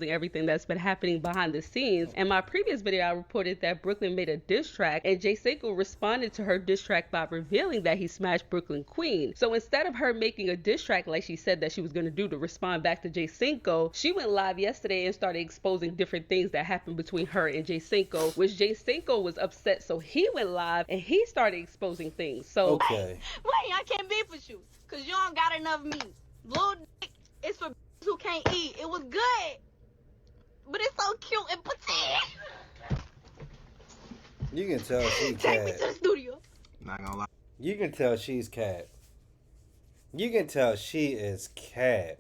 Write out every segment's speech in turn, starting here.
everything that's been happening behind the scenes. In my previous video, I reported that Brooklyn made a diss track, and Cinco responded to her diss track by revealing that he smashed Brooklyn Queen. So instead of her making a diss track like she said that she was going to do to respond back to Cinco, she went live yesterday and started exposing different things that happened between her and Cinco, which Cinco was upset, so he went live and he started exposing things. So okay. Wait, I can't beef with you because you don't got enough meat. Little dick is for who can't eat. It was good, but it's so cute and petite. You can tell she Take me cat. to the studio. Not gonna lie. You can tell she's cat. You can tell she is cat.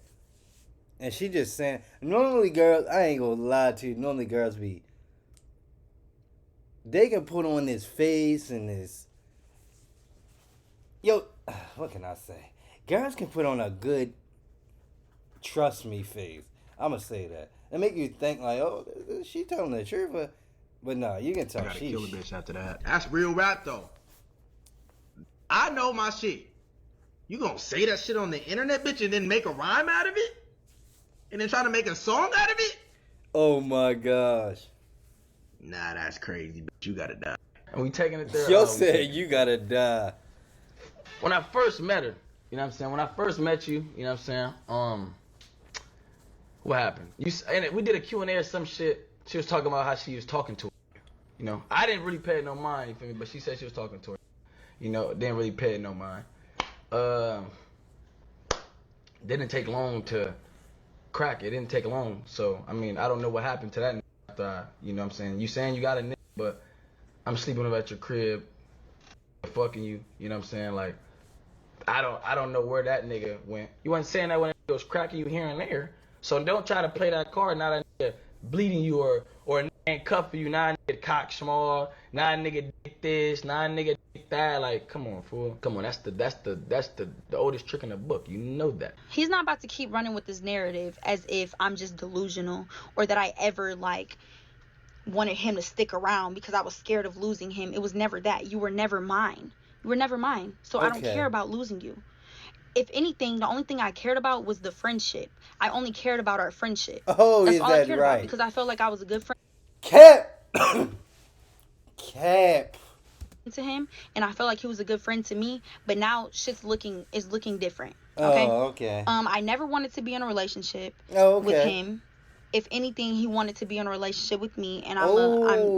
And she just saying, normally girls, I ain't gonna lie to you, normally girls be, they can put on this face and this, yo, what can I say? Girls can put on a good, trust me face. I'ma say that. And make you think like, oh, she telling the truth, but no, you can I tell gotta she. kill a bitch after that. That's real rap though. I know my shit. You gonna say that shit on the internet, bitch, and then make a rhyme out of it? And then try to make a song out of it? Oh my gosh. Nah, that's crazy, bitch. You gotta die. And we taking it there. Yo said you gotta die. When I first met her, you know what I'm saying? When I first met you, you know what I'm saying? What happened? And we did a Q&A or some shit. She was talking about how she was talking to her. You know, I didn't really pay it no mind, you feel me? But she said she was talking to her. You know, didn't really pay it no mind. Didn't take long to crack. It didn't take long. So, I mean, I don't know what happened to that nigga after I, you know what I'm saying? You saying you got a nigga, but I'm sleeping over at your crib, fucking you, you know what I'm saying? Like, I don't know where that nigga went. You wasn't saying that when it was cracking you here and there. So don't try to play that card. Now that nigga bleeding you or a nigga ain't cuffing you. Now a nigga cock small. Now a nigga dick this. Now a nigga dick that. Like, come on, fool. Come on. That's the oldest trick in the book. You know that. He's not about to keep running with this narrative as if I'm just delusional or that I ever like wanted him to stick around because I was scared of losing him. It was never that. You were never mine. You were never mine. So I don't care about losing you. If anything, the only thing I cared about was the friendship. I only cared about our friendship. Oh, That's is all I that cared right? about because I felt like I was a good friend Cap. Cap. to him, and I felt like he was a good friend to me. But now shit's looking different. Okay. Oh, okay. I never wanted to be in a relationship Okay. with him. If anything, he wanted to be in a relationship with me, and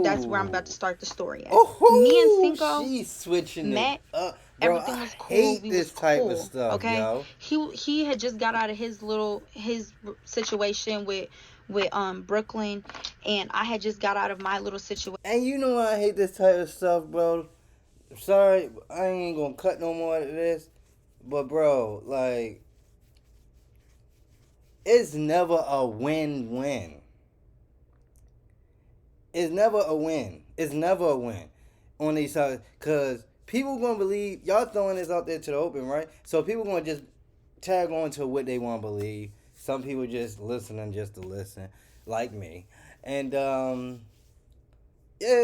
that's where I'm about to start the story at. Me and Cinco she's switching met. it up. Bro, Everything was cool. I hate we this was type cool, of stuff, okay? yo. He had just got out of his situation with Brooklyn, and I had just got out of my little situation. And you know why I hate this type of stuff, bro? Sorry, I ain't gonna cut no more of this. But, bro, like, it's never a win-win. It's never a win. It's never a win on these sides. Because people gonna believe, y'all throwing this out there to the open, right? So people gonna just tag on to what they want to believe. Some people just listening just to listen, like me. And, yeah,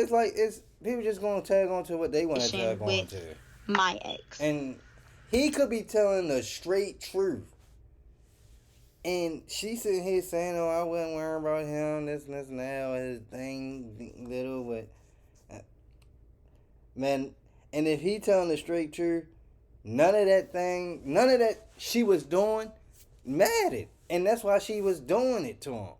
it's people just gonna tag on to what they want to tag on to. My ex. And he could be telling the straight truth. And she sitting here saying, oh, I wasn't worrying about him, this and that, his thing, little, but, man, and if he telling the straight truth, none of that she was doing mattered. And that's why she was doing it to him.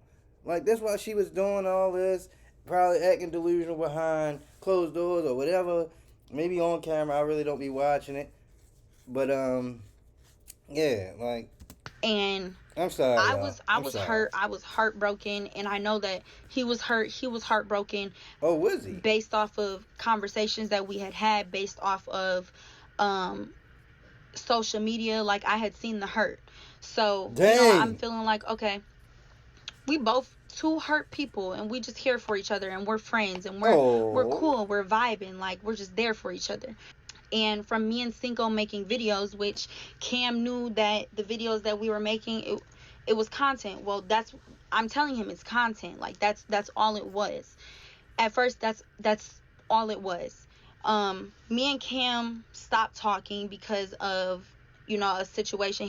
Like, that's why she was doing all this, probably acting delusional behind closed doors or whatever. Maybe on camera, I really don't be watching it. But, yeah, like. And I'm sorry. I was sorry. hurt. I was heartbroken, and I know that he was hurt. He was heartbroken. Oh, was he? Based off of conversations that we had, based off of social media. Like, I had seen the hurt. So, dang. You know, I'm feeling like, okay, we both two hurt people, and we just here for each other, and we're friends, and we're cool, we're vibing, like we're just there for each other. And from me and Cinco making videos, which Cam knew that the videos that we were making, it was content. Well, I'm telling him it's content. Like, that's all it was. At first, that's all it was. Me and Cam stopped talking because of, you know, a situation.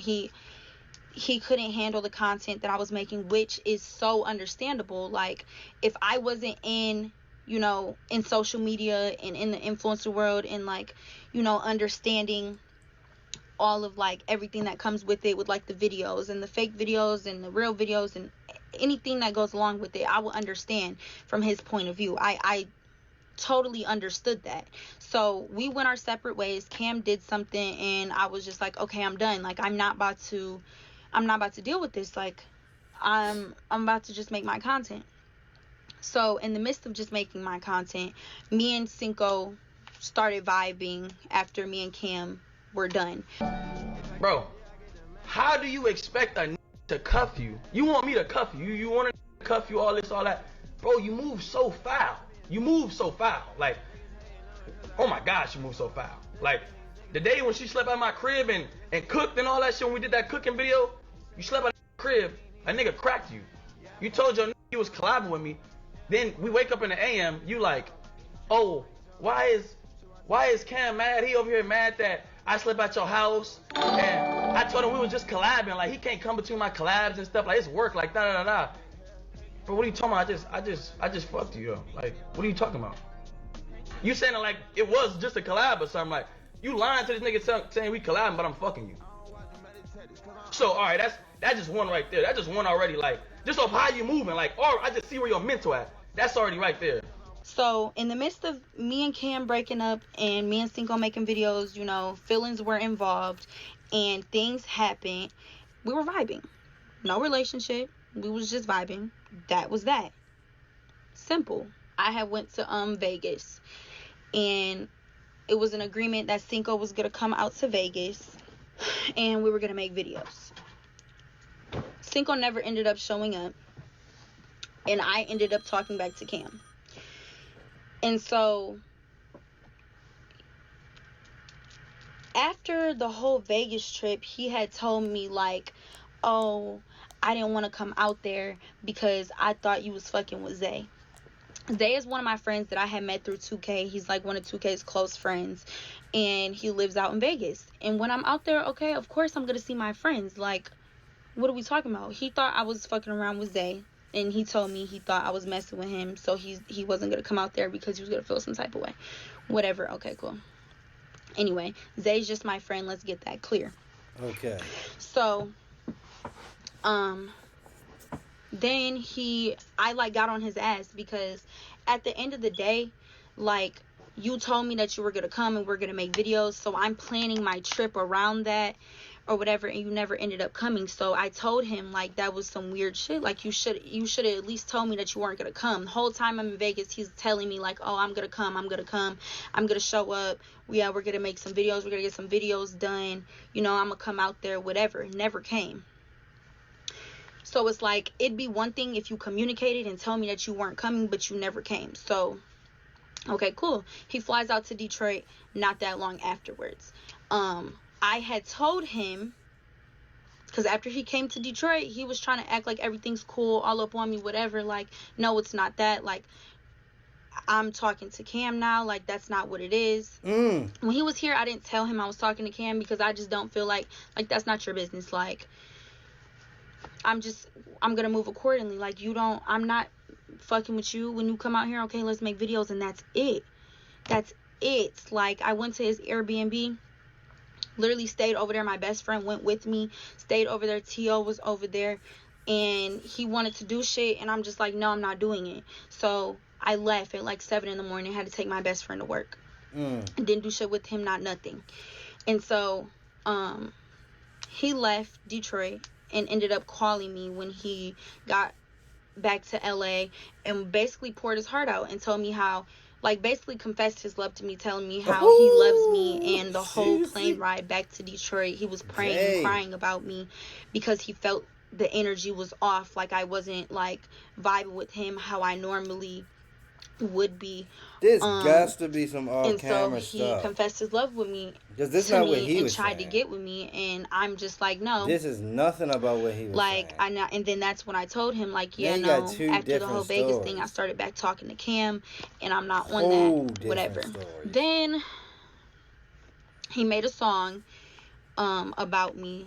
he couldn't handle the content that I was making, which is so understandable. Like, if I wasn't in, you know, in social media and in the influencer world and, like, you know, understanding all of, like, everything that comes with it, with, like, the videos and the fake videos and the real videos and anything that goes along with it, I will understand from his point of view. I totally understood that. So we went our separate ways. Cam did something and I was just like, okay, I'm done. Like, I'm not about to deal with this. Like, I'm about to just make my content. So in the midst of just making my content, me and Cinco started vibing after me and Cam were done. Bro, how do you expect a to cuff you? You want me to cuff you? You want to cuff you, all this, all that? Bro, you move so foul. You move so foul. Like, oh my gosh, you move so foul. Like, the day when she slept at my crib and cooked and all that shit, when we did that cooking video, you slept at the crib, a nigga cracked you. You told your nigga you was collabing with me. Then we wake up in the AM, you like, oh, why is Cam mad? He over here mad that I slept at your house. And I told him we was just collabing. Like, he can't come between my collabs and stuff. Like, it's work. Like, da da da da. But what are you talking about? I just fucked you, though. Like, what are you talking about? You saying it like it was just a collab or something. Like, you lying to this nigga saying we collabing, but I'm fucking you. So, all right, that's just one right there. That's just one already. Like, just off how you moving. Like, or I just see where your mental at. That's already right there. So in the midst of me and Cam breaking up and me and Cinco making videos, you know, feelings were involved and things happened. We were vibing. No relationship. We was just vibing. That was that. Simple. I had went to Vegas and it was an agreement that Cinco was gonna come out to Vegas and we were gonna make videos. Cinco never ended up showing up and I ended up talking back to Cam. And so after the whole Vegas trip, he had told me like, oh, I didn't want to come out there because I thought you was fucking with Zay. Zay is one of my friends that I had met through 2K. He's like one of 2K's close friends and he lives out in Vegas. And when I'm out there, okay, of course I'm going to see my friends. Like, what are we talking about? He thought I was fucking around with Zay. And he told me he thought I was messing with him, so he wasn't going to come out there because he was going to feel some type of way. Whatever. Okay, cool. Anyway, Zay's just my friend. Let's get that clear. Okay. So, then I, like, got on his ass because at the end of the day, like, you told me that you were going to come and we're going to make videos, so I'm planning my trip around that or whatever, and you never ended up coming. So I told him, like, that was some weird shit. Like, you should have at least told me that you weren't gonna come. The whole time I'm in Vegas, he's telling me like, oh, I'm gonna come, I'm gonna show up, yeah, we're gonna make some videos, we're gonna get some videos done, you know, I'm gonna come out there, whatever. Never came. So it's like, it'd be one thing if you communicated and told me that you weren't coming, but you never came. So okay, cool. He flies out to Detroit not that long afterwards. I had told him, because after he came to Detroit, he was trying to act like everything's cool, all up on me, whatever. Like, no, it's not that. Like, I'm talking to Cam now. Like, that's not what it is. When he was here, I didn't tell him I was talking to Cam because I just don't feel like that's not your business. Like, I'm going to move accordingly. Like, I'm not fucking with you when you come out here. Okay, let's make videos, and that's it. That's it. Like, I went to his Airbnb. Literally stayed over there. My best friend went with me, stayed over there. T.O. was over there and he wanted to do shit and I'm just like, no, I'm not doing it. So I left at like 7 in the morning. Had to take my best friend to work. Didn't do shit with him, not nothing. And so he left Detroit and ended up calling me when he got back to LA and basically poured his heart out and told me how, like, basically confessed his love to me, telling me how he loves me, and the whole plane ride back to Detroit, he was praying and crying about me because he felt the energy was off, like I wasn't, like, vibing with him how I normally would be. This got to be some off-camera stuff. And so he confessed his love with me, because this not what he was tried to get with me, and I'm just like, no. This is nothing about what he was like, saying. And then that's when I told him, like, yeah, no, after the whole Vegas thing, I started back talking to Cam, and I'm not on that, whatever. Then he made a song about me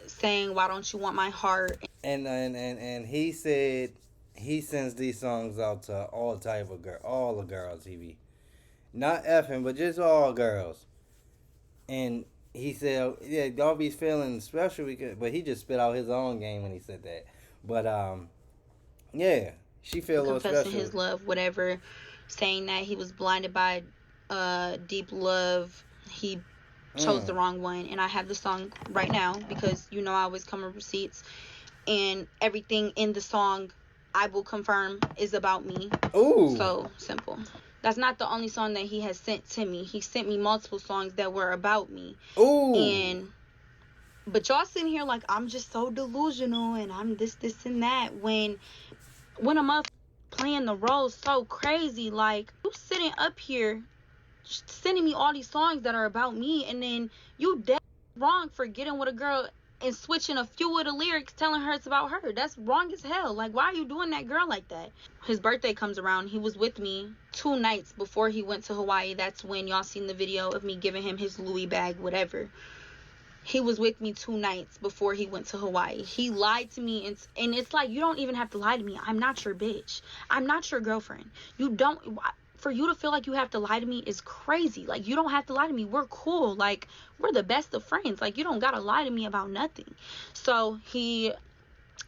saying, "Why don't you want my heart?" And he said he sends these songs out to all type of all the girls he be, not effing, but just all girls. And he said, yeah, don't be feeling special because, but he just spit out his own game when he said that. But yeah, she feel a little Confessing special. his love, whatever, saying that he was blinded by deep love. He chose the wrong one. And I have the song right now because you know I always come with receipts. And everything in the song, I will confirm, is about me. Ooh. So simple. That's not the only song that he has sent to me. He sent me multiple songs that were about me. Ooh. But y'all sitting here like I'm just so delusional and I'm this and that when a motherfucker playing the role so crazy. Like, you sitting up here sending me all these songs that are about me, and then you dead wrong for getting with a girl and switching a few of the lyrics telling her it's about her. That's wrong as hell. Like, why are you doing that girl like that? His birthday comes around. He was with me 2 nights before he went to Hawaii. That's when y'all seen the video of me giving him his Louis bag, whatever. He was with me 2 nights before he went to Hawaii. He lied to me, and it's like, you don't even have to lie to me. I'm not your bitch. I'm not your girlfriend. You don't, for you to feel like you have to lie to me is crazy. Like, you don't have to lie to me. We're cool. Like, we're the best of friends. Like, you don't gotta lie to me about nothing. So he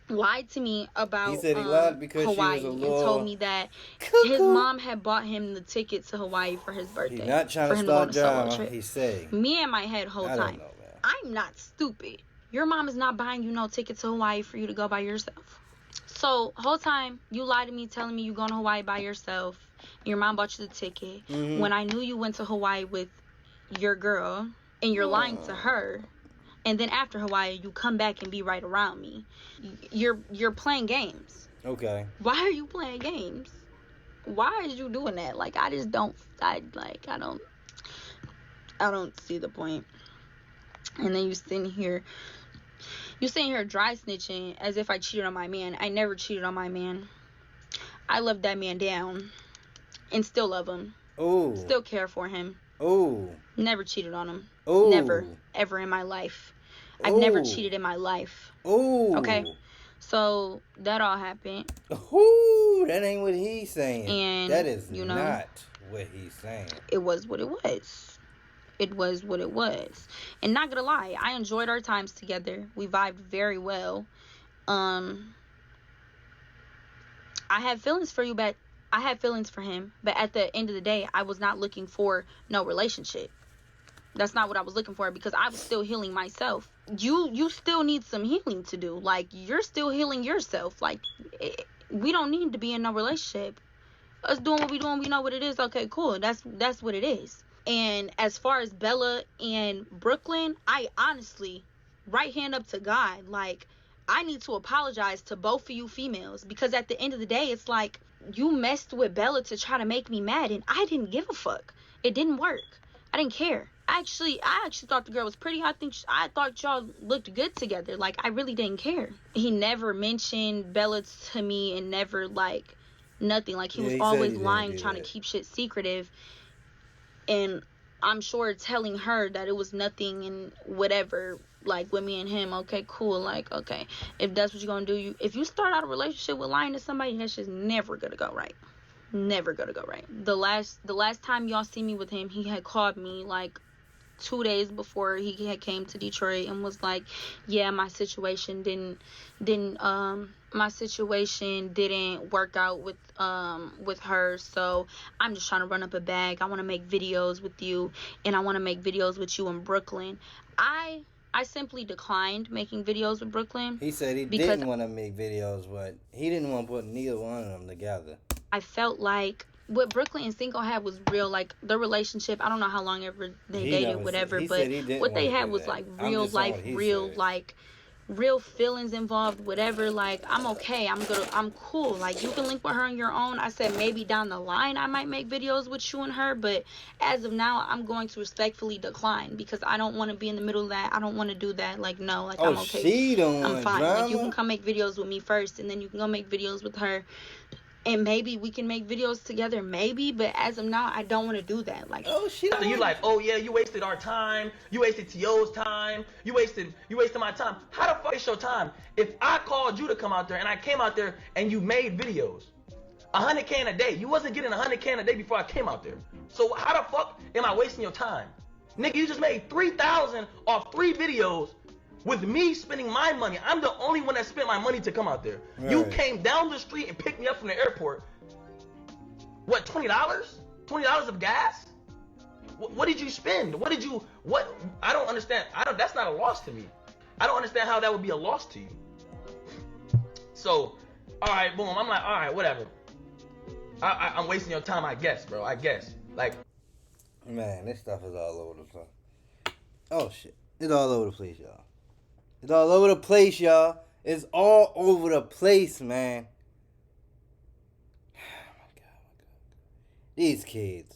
lied to me about he said he lied because Hawaii, she was a little and told me that cuckoo. His mom had bought him the ticket to Hawaii for his birthday. He's not trying for to him start to go on a solo drama. trip. He's saying. Me in my head whole I time. don't know, man. I'm not stupid. Your mom is not buying you no ticket to Hawaii for you to go by yourself. So whole time you lied to me, telling me you going to Hawaii by yourself. Your mom bought you the ticket. Mm-hmm. When I knew you went to Hawaii with your girl, and you're lying to her. And then after Hawaii, you come back and be right around me. You're playing games. Okay. Why are you playing games? Why are you doing that? Like, I just don't. I don't see the point. And then you sitting here dry snitching as if I cheated on my man. I never cheated on my man. I loved that man down and still love him. Ooh. Still care for him. Ooh. Never cheated on him. Ooh. Never, ever in my life. I've never cheated in my life. Ooh. Okay? So, that all happened. Ooh, that ain't what he's saying. And, that is you know, not what he's saying. It was what it was. It was what it was. And not gonna lie, I enjoyed our times together. We vibed very well. I had feelings for you, but I had feelings for him. But at the end of the day, I was not looking for no relationship. That's not what I was looking for, because I was still healing myself. You still need some healing to do. Like, you're still healing yourself. Like, we don't need to be in no relationship. Us doing what we doing, we know what it is. Okay, cool. That's what it is. And as far as Bella and Brooklyn, I honestly, right hand up to God, like, I need to apologize to both of you females, because at the end of the day, it's like, you messed with Bella to try to make me mad, and I didn't give a fuck. It didn't work. I didn't care. I actually thought the girl was pretty. I thought y'all looked good together. Like, I really didn't care. He never mentioned Bella to me, and never, like, nothing. Like, he was always lying, trying to keep shit secretive. And I'm sure telling her that it was nothing and whatever, like, with me and him. Okay, cool. Like, okay, if that's what you're gonna do, if you start out a relationship with lying to somebody, that's just never gonna go right. Never gonna go right. The last time y'all see me with him, he had called me like 2 days before he had came to Detroit and was like, yeah, my situation didn't work out with her, so I'm just trying to run up a bag. I want to make videos with you, and I want to make videos with you in Brooklyn. I simply declined making videos with Brooklyn. He said he didn't want to make videos, but he didn't want to put neither one of them together. I felt like what Brooklyn and Cinco had was real. Like, their relationship, I don't know how long ever they dated, whatever, but what they had was like real life, real feelings involved, whatever. Like, I'm okay, I'm cool. Like, you can link with her on your own. I said maybe down the line I might make videos with you and her, but as of now, I'm going to respectfully decline, because I don't want to be in the middle of that. I don't want to do that. Like, no, like, I'm okay. She don't I'm want fine. drama? Like, you can come make videos with me first, and then you can go make videos with her. And maybe we can make videos together, maybe, but as of now, I don't want to do that. Like, Oh, she don't So you want- like, oh yeah, you wasted our time, you wasted T.O.'s time, you wasted my time. How the fuck is your time? If I called you to come out there and I came out there and you made videos, 100K a day, you wasn't getting 100K a day before I came out there. So how the fuck am I wasting your time? Nigga, you just made 3,000 off 3 videos with me spending my money. I'm the only one that spent my money to come out there. Right. You came down the street and picked me up from the airport. What, $20? $20 of gas? What did you spend? What? I don't understand. That's not a loss to me. I don't understand how that would be a loss to you. So, all right, boom. I'm like, all right, whatever. I'm wasting your time, I guess, bro. I guess. Like, Man, this stuff is all over the place. Oh shit. It's all over the place, y'all. It's all over the place, y'all. It's all over the place, man. Oh my god. These kids.